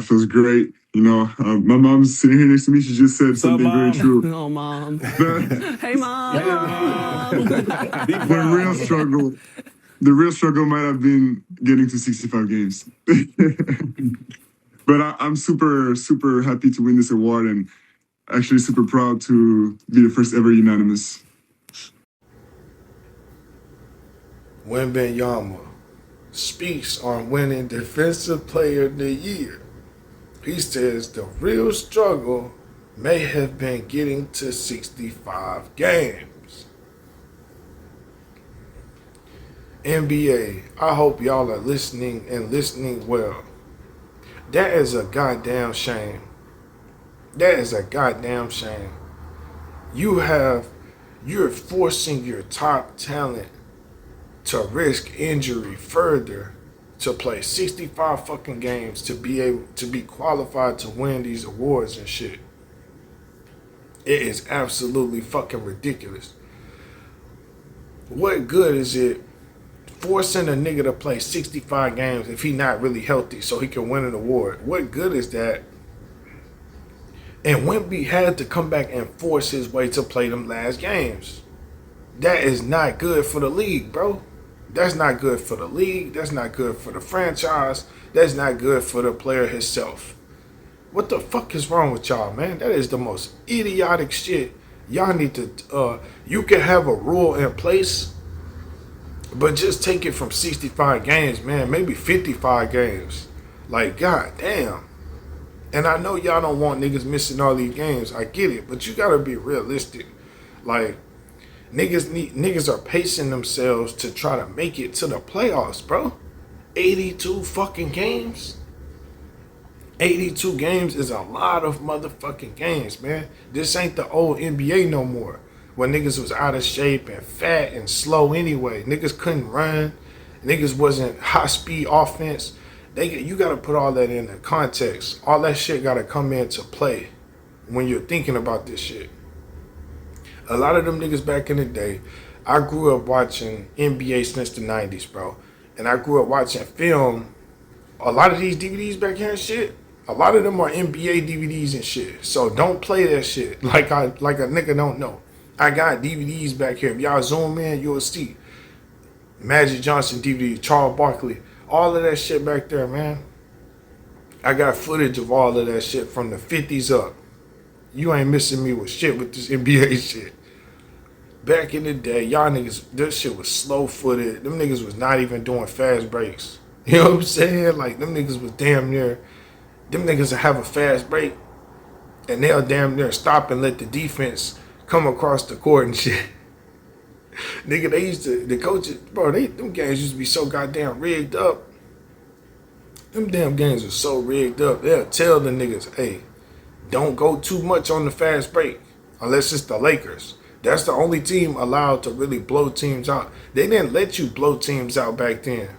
Feels great. My mom's sitting here next to me. She just said What's up, something very Mom? true. Oh, Mom. The, Hey, Mom. Be the real proud. struggle, the real struggle might have been getting to 65 games. But I'm super, super happy to win this award and actually super proud to be the first ever unanimous. Wembanyama speaks on winning Defensive Player of the Year. He says the real struggle may have been getting to 65 games. NBA, I hope y'all are listening and listening well. That is a goddamn shame. That is a goddamn shame. You're forcing your top talent to risk injury further to play 65 fucking games to be able to be qualified to win these awards and shit. It is absolutely fucking ridiculous. What good is it forcing a nigga to play 65 games if he not really healthy so he can win an award? What good is that? And Wemby had to come back and force his way to play them last games. That is not good for the league, bro. That's not good for the league. That's not good for the franchise. That's not good for the player himself. What the fuck is wrong with y'all, man? That is the most idiotic shit. Y'all need to, you can have a rule in place, but just take it from 65 games, man. Maybe 55 games. Like, god damn. And I know y'all don't want niggas missing all these games. I get it. But you gotta be realistic. Like, niggas are pacing themselves to try to make it to the playoffs, bro. 82 fucking games. 82 games is a lot of motherfucking games, man. This ain't the old NBA no more, where niggas was out of shape and fat and slow anyway. Niggas couldn't run. Niggas wasn't high speed offense. You gotta put all that into context. All that shit gotta come into play when you're thinking about this shit. A lot of them niggas back in the day, I grew up watching NBA since the 90s, bro. And I grew up watching film. A lot of these DVDs back here and shit, a lot of them are NBA DVDs and shit. So don't play that shit like a nigga don't know. I got DVDs back here. If y'all zoom in, you'll see Magic Johnson DVD, Charles Barkley, all of that shit back there, man. I got footage of all of that shit from the 50s up. You ain't missing me with shit with this NBA shit. Back in the day, y'all niggas, this shit was slow footed. Them niggas was not even doing fast breaks. You know what I'm saying? Like, them niggas was damn near, them niggas will have a fast break and they'll damn near stop and let the defense come across the court and shit. Nigga, the coaches, bro, them games used to be so goddamn rigged up. Them damn games are so rigged up. They'll tell the niggas, hey, don't go too much on the fast break unless it's the Lakers. That's the only team allowed to really blow teams out. They didn't let you blow teams out back then.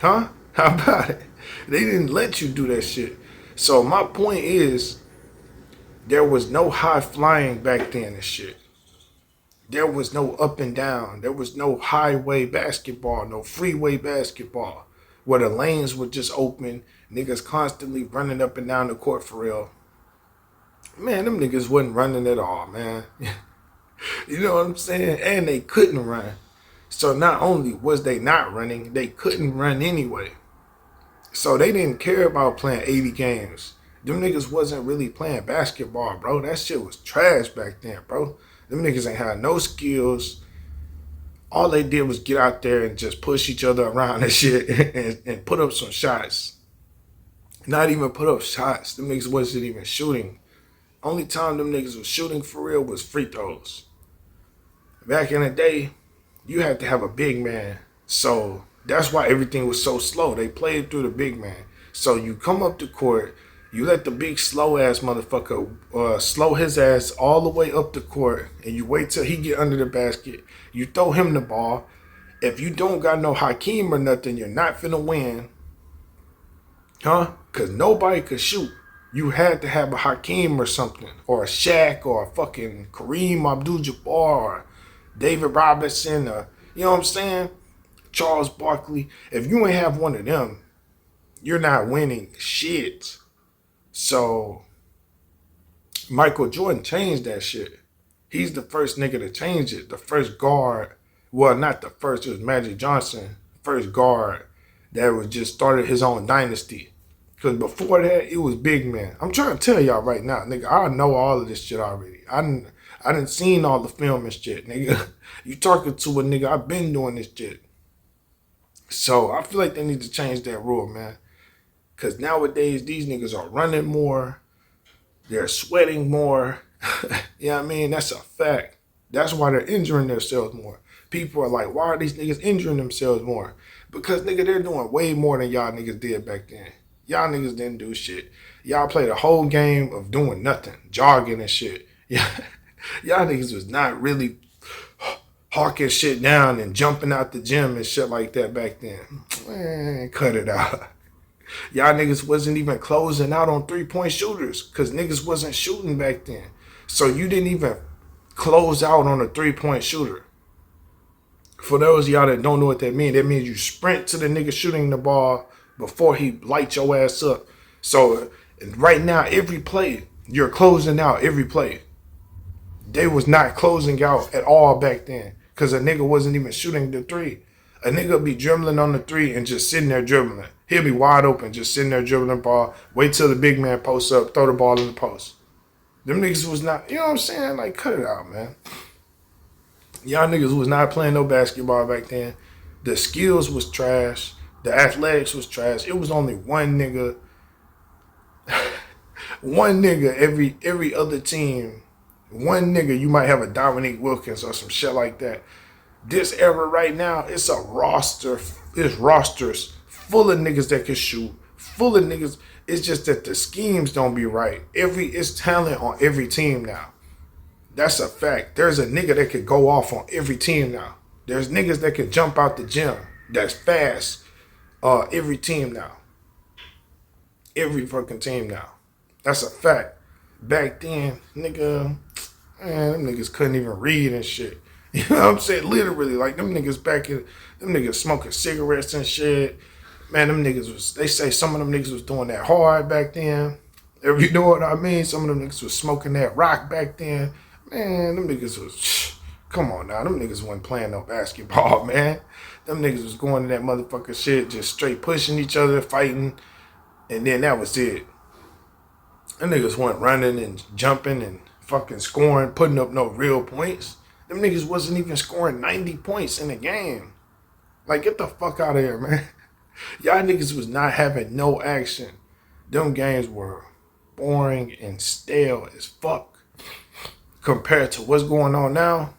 Huh? How about it? They didn't let you do that shit. So my point is, there was no high flying back then and shit. There was no up and down. There was no highway basketball, no freeway basketball, where the lanes were just open, niggas constantly running up and down the court for real. Man, them niggas wasn't running at all, man. You know what I'm saying? And they couldn't run. So not only was they not running, they couldn't run anyway. So they didn't care about playing 80 games. Them niggas wasn't really playing basketball, bro. That shit was trash back then, bro. Them niggas ain't had no skills. All they did was get out there and just push each other around and shit and put up some shots. Not even put up shots. Them niggas wasn't even shooting. Only time them niggas was shooting for real was free throws. Back in the day, you had to have a big man. So that's why everything was so slow. They played through the big man. So you come up the court, you let the big slow ass motherfucker slow his ass all the way up the court, and you wait till he get under the basket. You throw him the ball. If you don't got no Hakeem or nothing, you're not finna win. Huh? Because nobody could shoot. You had to have a Hakeem or something, or a Shaq, or a fucking Kareem Abdul-Jabbar, or David Robinson, or, you know what I'm saying? Charles Barkley. If you ain't have one of them, you're not winning shit. So Michael Jordan changed that shit. He's the first nigga to change it. The first guard, well, not the first, it was Magic Johnson, first guard that was just started his own dynasty. Because before that, it was big man. I'm trying to tell y'all right now, nigga, I know all of this shit already. I done seen all the film and shit, nigga. You talking to a nigga, I've been doing this shit. So I feel like they need to change that rule, man. Because nowadays, these niggas are running more. They're sweating more. You know what I mean? That's a fact. That's why they're injuring themselves more. People are like, why are these niggas injuring themselves more? Because, nigga, they're doing way more than y'all niggas did back then. Y'all niggas didn't do shit. Y'all played a whole game of doing nothing, jogging and shit. Yeah. Y'all niggas was not really hawking shit down and jumping out the gym and shit like that back then. Man, cut it out. Y'all niggas wasn't even closing out on 3-point shooters because niggas wasn't shooting back then. So you didn't even close out on a 3-point shooter. For those of y'all that don't know what that means you sprint to the nigga shooting the ball before he lights your ass up. So right now, every play, you're closing out every play. They was not closing out at all back then because a nigga wasn't even shooting the three. A nigga be dribbling on the three and just sitting there dribbling. He'll be wide open, just sitting there dribbling the ball. Wait till the big man posts up, throw the ball in the post. Them niggas was not, you know what I'm saying? Like, cut it out, man. Y'all niggas was not playing no basketball back then. The skills was trash. The athletics was trash. It was only one nigga. One nigga every other team. One nigga, you might have a Dominique Wilkins or some shit like that. This era right now, it's a roster. It's rosters full of niggas that can shoot. Full of niggas. It's just that the schemes don't be right. It's talent on every team now. That's a fact. There's a nigga that could go off on every team now. There's niggas that can jump out the gym. That's fast. Every team now. Every fucking team now. That's a fact. Back then, nigga, man, them niggas couldn't even read and shit. You know what I'm saying? Literally, like them niggas them niggas smoking cigarettes and shit. Man, them niggas they say some of them niggas was doing that hard back then. If you know what I mean, some of them niggas was smoking that rock back then. Man, them niggas was, come on now, them niggas wasn't playing no basketball, man. Them niggas was going to that motherfucking shit, just straight pushing each other, fighting, and then that was it. Them niggas weren't running and jumping and fucking scoring, putting up no real points. Them niggas wasn't even scoring 90 points in a game. Like, get the fuck out of here, man. Y'all niggas was not having no action. Them games were boring and stale as fuck. Compared to what's going on now,